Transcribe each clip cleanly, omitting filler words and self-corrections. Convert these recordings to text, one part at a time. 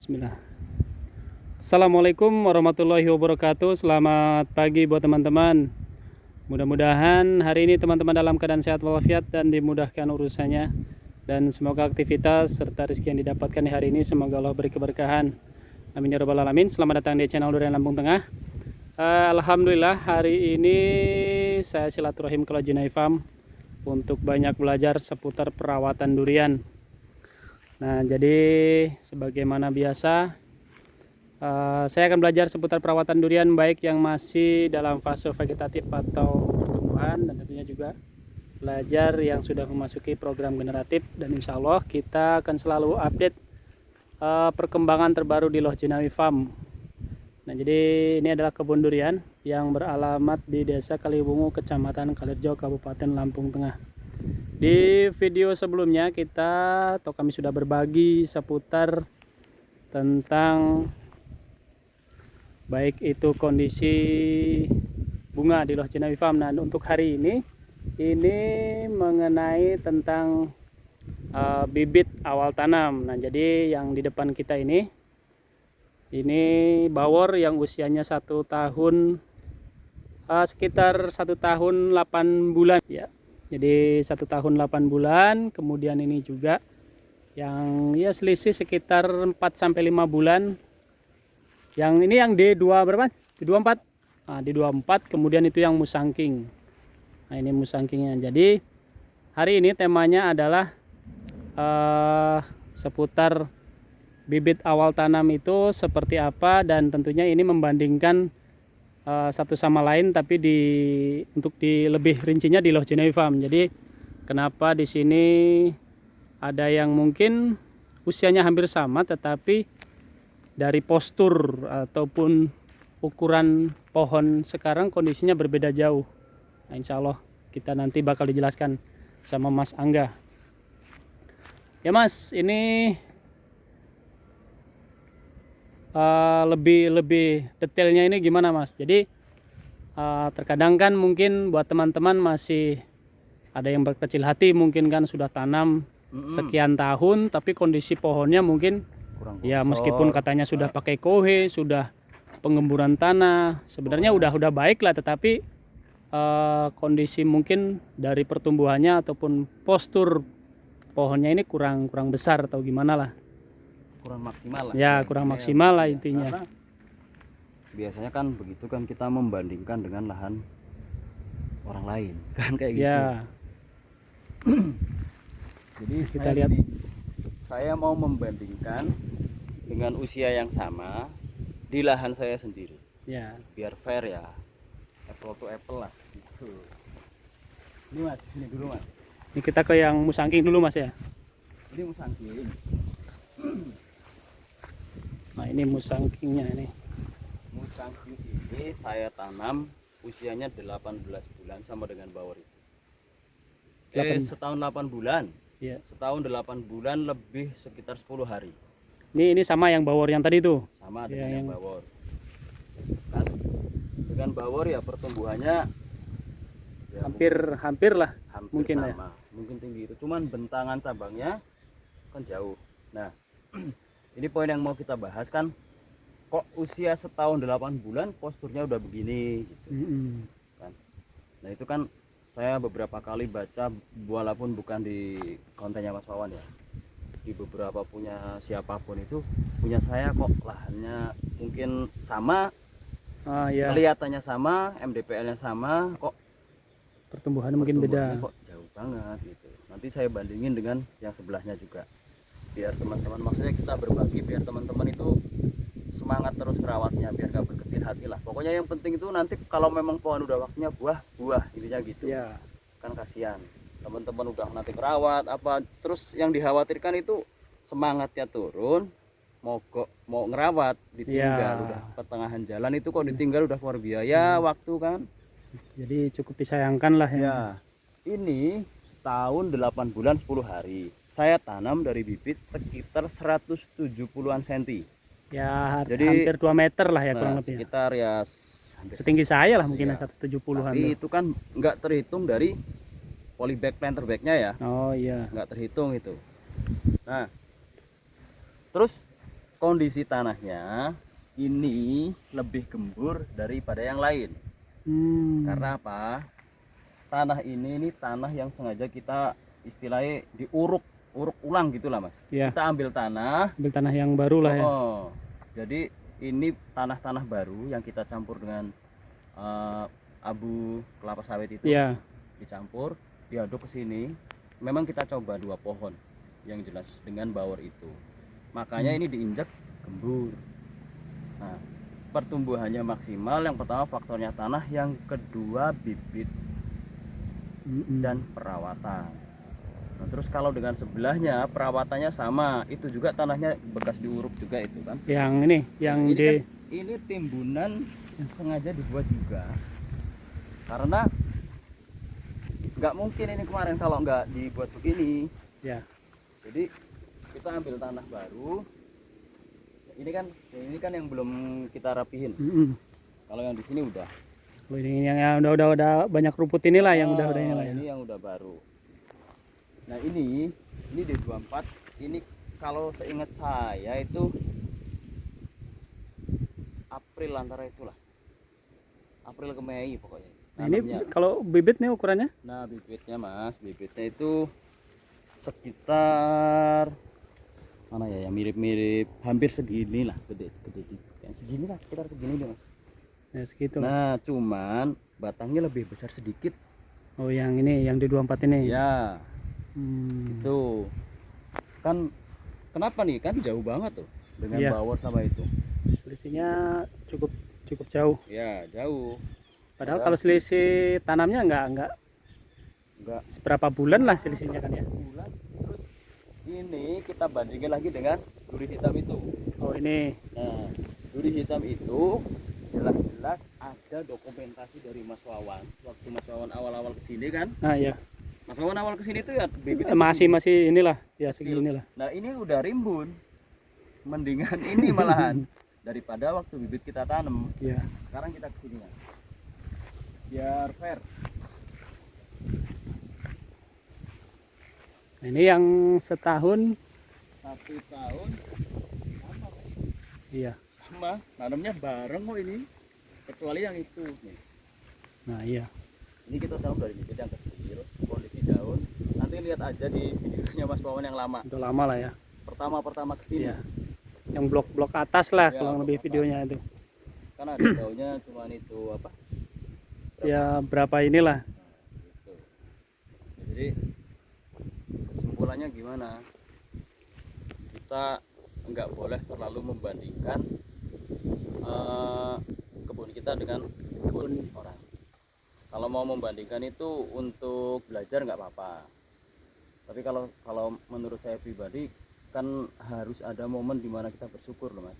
Bismillah. Assalamualaikum warahmatullahi wabarakatuh. Selamat pagi buat teman-teman. Mudah-mudahan hari ini teman-teman dalam keadaan sehat walafiat dan dimudahkan urusannya. Dan semoga aktivitas serta rezeki yang didapatkan di hari ini semoga Allah beri keberkahan. Amin ya rabbal alamin. Selamat datang di channel Durian Lampung Tengah. Alhamdulillah hari ini saya silaturahim ke Lojinai Farm untuk banyak belajar seputar perawatan durian. Nah, jadi sebagaimana biasa saya akan belajar seputar perawatan durian baik yang masih dalam fase vegetatif atau pertumbuhan, dan tentunya juga belajar yang sudah memasuki program generatif, dan insya Allah kita akan selalu update perkembangan terbaru di Lojinai Farm. Nah, jadi ini adalah kebun durian yang beralamat di Desa Kaliwungu, Kecamatan Kalirjo, Kabupaten Lampung Tengah. Di video sebelumnya kami sudah berbagi seputar tentang baik itu kondisi bunga di Lojinai Farm. Nah, untuk hari ini mengenai tentang bibit awal tanam. Nah, jadi yang di depan kita ini bawor yang usianya 1 tahun, sekitar 1 tahun 8 bulan ya. Jadi 1 tahun 8 bulan. Kemudian ini juga yang ya selisih sekitar 4-5 bulan. Yang ini yang D2 berapa? D24. Nah, D24. Kemudian itu yang musangking. Nah, ini musangkingnya. Jadi hari ini temanya adalah seputar bibit awal tanam itu seperti apa, dan tentunya ini membandingkan satu sama lain, tapi untuk lebih rincinya di Lojinai Farm. Jadi kenapa di sini ada yang mungkin usianya hampir sama, tetapi dari postur ataupun ukuran pohon sekarang kondisinya berbeda jauh. Nah, insya Allah kita nanti bakal dijelaskan sama Mas Angga. Ya Mas, ini lebih detailnya ini gimana Mas? Jadi terkadang kan mungkin buat teman-teman masih ada yang berkecil hati, mungkin kan sudah tanam sekian tahun tapi kondisi pohonnya mungkin kurang ya, meskipun katanya sudah pakai kohe, sudah pengemburan tanah, sebenarnya udah baik lah, tetapi kondisi mungkin dari pertumbuhannya ataupun postur pohonnya ini kurang besar atau gimana lah. Kurang maksimal lah ya, kurang maksimal lah intinya. Karena biasanya kan begitu kan, kita membandingkan dengan lahan orang lain kan, kayak gitu Ya. Jadi kita lihat saya mau membandingkan dengan usia yang sama di lahan saya sendiri ya, biar fair ya, apple to apple lah gitu. Ini Mas, ini dulu Mas, ini kita ke yang musangking dulu Mas ya. ini musangking. Nah, ini musangkingnya ini. Musangking ini saya tanam usianya 18 bulan sama dengan bawor itu. Setahun 8 bulan. Ya. Setahun 8 bulan lebih sekitar 10 hari. Ini sama yang bawor yang tadi tuh. Sama dengan yang bawor. Kan dengan bawor ya pertumbuhannya ya hampir lah. Hampir mungkin sama. ya. Mungkin tinggi itu, cuman bentangan cabangnya kan jauh. Nah, ini poin yang mau kita bahas kan, kok usia setahun 8 bulan posturnya udah begini gitu. Kan. Nah, itu kan saya beberapa kali baca, walaupun bukan di kontennya Mas Wawan ya, di beberapa punya siapapun itu, punya saya kok lahannya mungkin sama, Ya. kelihatannya sama, MDPL-nya sama, kok Pertumbuhannya mungkin beda. kok jauh banget gitu. Nanti saya bandingin dengan yang sebelahnya juga, biar teman-teman, maksudnya kita berbagi biar teman-teman itu semangat terus merawatnya, biar gak berkecil hati lah. Pokoknya yang penting itu nanti kalau memang pohon udah waktunya buah intinya gitu Ya. kan. Kasihan teman-teman udah nanti merawat apa, terus yang dikhawatirkan itu semangatnya turun, mau ngerawat ditinggal. Udah pertengahan jalan itu kok ditinggal, udah keluar biaya waktu kan. Jadi cukup disayangkan lah ya. Ini setahun 8 bulan 10 hari saya tanam dari bibit sekitar 170-an cm. Ya, jadi hampir 2 meter lah ya, kurang lebih. Sekitar ya setinggi saya lah mungkin ya, 170-an. Tapi itu kan nggak terhitung dari polybag planter bagnya ya. Oh iya. Nggak terhitung itu. Nah, terus kondisi tanahnya ini lebih gembur daripada yang lain. Karena apa? Tanah ini tanah yang sengaja kita istilahnya diuruk ulang gitulah Mas. Ya. Kita ambil tanah yang baru lah ya. Jadi ini tanah-tanah baru yang kita campur dengan abu kelapa sawit itu. Ya. Dicampur, diaduk ke sini. Memang kita coba 2 pohon yang jelas dengan bawor itu. Makanya ini diinjak gembur. Nah, pertumbuhannya maksimal. Yang pertama faktornya tanah, yang kedua bibit dan perawatan. Nah, terus kalau dengan sebelahnya perawatannya sama, itu juga tanahnya bekas diuruk juga itu kan. Yang ini, yang ini di kan, ini timbunan sengaja dibuat juga. Karena nggak mungkin ini kemarin kalau nggak dibuat begini. Ya. Jadi kita ambil tanah baru. Ini kan yang belum kita rapihin. Kalau yang di sini udah. Oh, ini yang udah banyak rumput inilah yang udah inilah ya. Ini yang udah baru. Nah ini D24. Ini kalau seingat saya itu April antara itulah. April ke Mei pokoknya. Nah, ini kalau bibit nih ukurannya? Nah bibitnya Mas, bibitnya itu sekitar mana ya, yang mirip-mirip hampir segini lah, gede yang segini lah, sekitar segini deh Mas. Ya segitu. Nah cuman batangnya lebih besar sedikit. Oh yang ini, yang di 24 ini ya. Itu kan kenapa nih, kan jauh banget tuh dengan bawor sama itu, selisihnya cukup jauh ya, jauh. Padahal kalau selisih tanamnya enggak seberapa bulan lah selisihnya kan ya. Bulan. Terus ini kita bandingin lagi dengan duri hitam itu. Oh ini. Nah, duri hitam itu jelas-jelas ada dokumentasi dari Mas Wawan. Waktu Mas Wawan awal-awal kesini kan. Nah iya. Mas Wawan awal kesini tuh ya bibitnya masih inilah ya, segini lah. Nah ini udah rimbun. Mendingan ini malahan daripada waktu bibit kita tanam. Iya. Sekarang kita kesini ya. Biar fair. Ini yang setahun. 1 tahun. Sama. Iya. Sama. Nanamnya bareng kok ini. Kecuali yang itu. Nih. Nah iya. Ini kita tanam dari bibit yang kecil. Kondisi daun. Nanti lihat aja di videonya Mas Wawan yang lama. Udah lama lah ya. Pertama kesini. Iya. Yang blok-blok atas lah Ya, kalau lebih videonya itu. Kan ada daunnya cuman itu apa? Ya berapa inilah. Gitu. Jadi kesimpulannya gimana? Kita nggak boleh terlalu membandingkan kebun kita dengan kebun orang. Kalau mau membandingkan itu untuk belajar nggak apa-apa. Tapi kalau menurut saya pribadi kan harus ada momen dimana kita bersyukur loh Mas.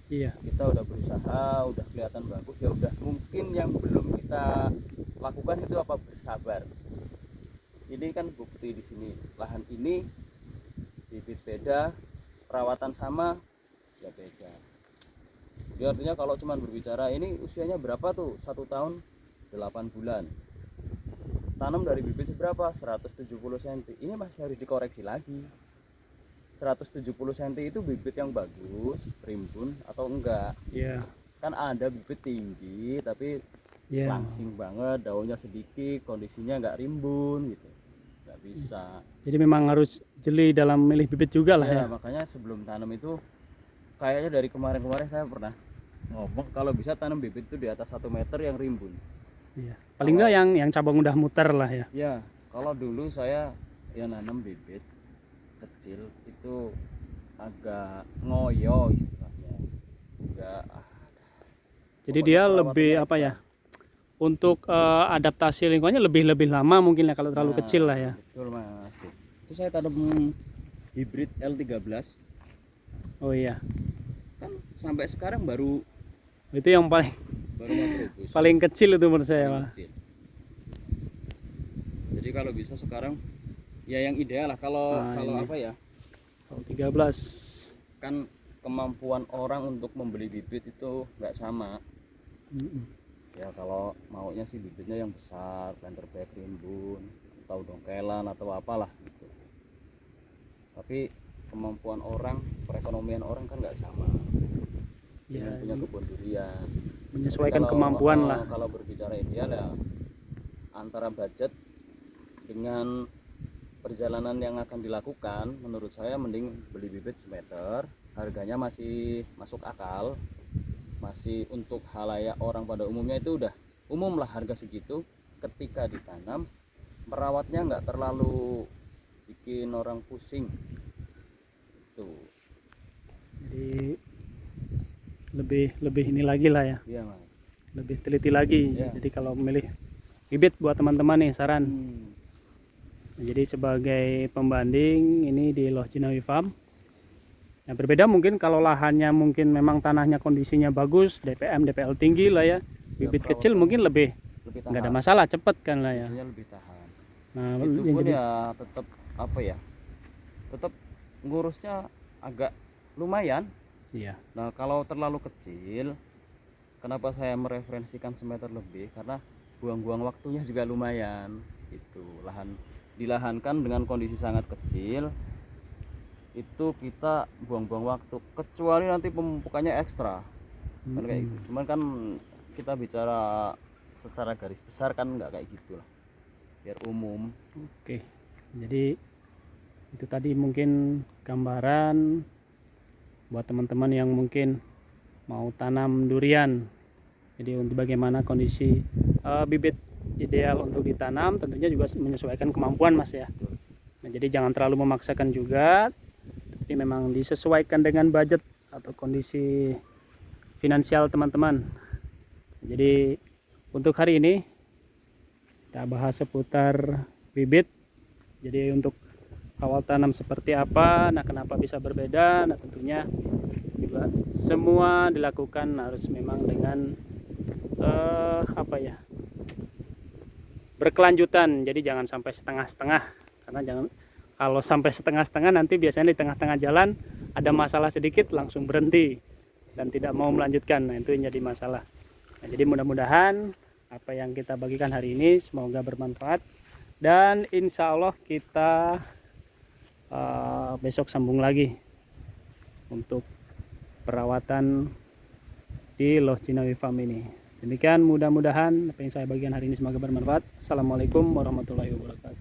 Iya. Kita udah berusaha, udah kelihatan bagus, ya udah, mungkin yang belum kita lakukan itu apa, bersabar. Ini kan bukti di sini, lahan ini bibit beda, perawatan sama, ya beda. Jadi artinya kalau cuma berbicara ini usianya berapa tuh, 1 tahun 8 bulan, tanam dari bibit seberapa, 170 cm, ini masih harus dikoreksi lagi. 170 cm itu bibit yang bagus, rimbun atau enggak. Iya. Kan ada bibit tinggi tapi langsing banget, daunnya sedikit, kondisinya enggak rimbun gitu. Enggak bisa. Jadi memang harus jeli dalam milih bibit juga lah ya. Makanya sebelum tanam itu kayaknya dari kemarin-kemarin saya pernah ngomong kalau bisa tanam bibit itu di atas 1 meter yang rimbun. Iya. Paling enggak yang cabang udah muter lah ya. Ya, kalau dulu saya ya nanam bibit kecil itu agak ngoyo istilahnya, enggak. Jadi dia lebih apa ya, untuk adaptasi lingkungannya lebih lama mungkin ya kalau terlalu kecil lah ya. Betul Mas. Itu saya tanam hibrid L13. Oh iya. Kan sampai sekarang baru itu yang paling paling kecil itu menurut saya Pak. Jadi kalau bisa sekarang ya yang ideal lah kalau apa ya, 13 kan kemampuan orang untuk membeli bibit itu nggak sama. Ya kalau maunya sih bibitnya yang besar, planter bag rimbun atau dongkelan atau apalah gitu. Tapi kemampuan orang, perekonomian orang kan nggak sama dengan Ya, punya kebun durian. menyesuaikan Kalau, kemampuan lah. kalau berbicara ideal ya antara budget dengan perjalanan yang akan dilakukan, menurut saya mending beli bibit semeter, harganya masih masuk akal, masih untuk halayak orang pada umumnya itu udah umum lah harga segitu. Ketika ditanam, merawatnya nggak terlalu bikin orang pusing tuh. Jadi lebih ini lagi lah ya, Iya mas. lebih teliti lagi. Iya. Jadi kalau memilih bibit buat teman-teman nih saran. Jadi sebagai pembanding ini di Loh Jinawi Farm. Nah, berbeda mungkin kalau lahannya mungkin memang tanahnya kondisinya bagus, DPM DPL tinggi lah ya. Bibit perawatan kecil mungkin lebih lebih nggak ada tahan, masalah, cepet kan lah ya. biasanya lebih tahan. Nah, Itu yang pun jadi ya tetap apa ya, tetap ngurusnya agak lumayan. iya. Nah kalau terlalu kecil, kenapa saya mereferensikan semeter lebih, karena buang-buang waktunya juga lumayan. Itu dilahankan dengan kondisi sangat kecil, itu kita buang-buang waktu, kecuali nanti pemupukannya ekstra kan kayak gitu. Cuman kan kita bicara secara garis besar kan nggak kayak gitu lah, biar umum. Oke. Jadi itu tadi mungkin gambaran buat teman-teman yang mungkin mau tanam durian. Jadi untuk bagaimana kondisi bibit ideal untuk ditanam, tentunya juga menyesuaikan kemampuan mas ya. Nah, jadi jangan terlalu memaksakan juga, tapi memang disesuaikan dengan budget atau kondisi finansial teman-teman. Jadi untuk hari ini kita bahas seputar bibit. Jadi untuk awal tanam seperti apa, nah kenapa bisa berbeda, nah tentunya juga semua dilakukan harus memang dengan apa ya, berkelanjutan. Jadi jangan sampai setengah-setengah, karena kalau sampai setengah-setengah nanti biasanya di tengah-tengah jalan ada masalah sedikit langsung berhenti dan tidak mau melanjutkan. Nah itu yang jadi masalah. Nah, jadi mudah-mudahan apa yang kita bagikan hari ini semoga bermanfaat, dan insya Allah kita besok sambung lagi untuk perawatan di Loh Jinawi Farm ini. Demikian, mudah-mudahan apa yang saya bagikan hari ini semoga bermanfaat. Assalamualaikum warahmatullahi wabarakatuh.